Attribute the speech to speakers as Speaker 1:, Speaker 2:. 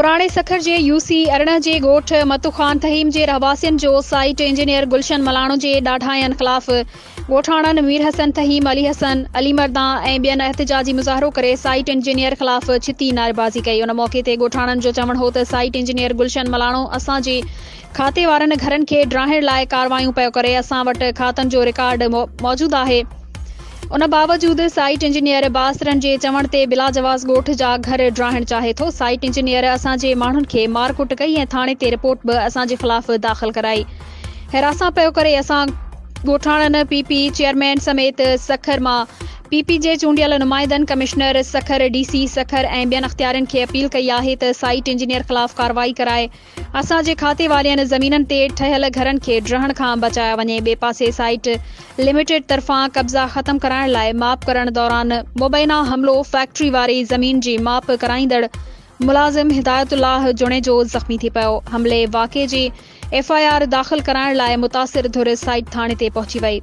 Speaker 1: पुराणे सखर जे यूसी अरिड़हं जे ॻोठ मतुखान तहीम जे रहवासियुनि जो साइट इंजीनियर गुलशन मलाणो जे ॾाढाइनि ख़िलाफ़ ॻोठाणनि मीर हसन तहीम अली हसन अली मर्दा ऐं ॿियनि एहतिजाजी मुज़ाहिरो करे साइट इंजीनियर ख़िलाफ़ छिती नारेबाज़ी कई। उन मौक़े ते ॻोठाणनि जो चवणु हो त साइट इंजीनियर गुलशन मलाणो असांजे खाते वारनि घरनि खे ड्राहिण लाइ कारवायूं पियो करे। असां वटि खातनि जो रिकॉर्ड मौजूदु आहे। उन बावजूदि साइट इंजीनियर बासरनि जे चवण ते बिला जवाज़ ॻोठ जा घर ड्राहिण चाहे थो। साइट इंजीनियर असांजे माण्हुनि खे मारकुट कई ऐं थाणे ते रिपोर्ट बि असांजे ख़िलाफ़ दाख़िल कराई। हिरासा पियो करे। असां ॻोठाणनि पीपी चेयरमैन समेत सखर मां पीपी जे चूंडियल नुमाइंदनि कमिश्नर सखर डीसी सखर ऐं ॿियनि अख़्तियारनि खे अपील कई आहे त साइट इंजीनियर ख़िलाफ़ कार्रवाई कराए असांजे खाते वारनि ज़मीननि ते ठहियल घरनि खे ड्रहण खां बचाया वञे। ॿिए पासे साइट लिमिटेड तरफ़ां कब्ज़ा ख़तम कराइण लाइ माप करण दौरान मुबैना हमिलो फैक्ट्री वारी ज़मीन जी माप कराईंदड़ मुलाज़िम हिदायतुल्लाह जुणेजो ज़ख़्मी थी पियो। हमले वाक़े जी FIR दाख़िल कराइण लाइ मुतासिर धुर साइट थाणे ते पहुची वई।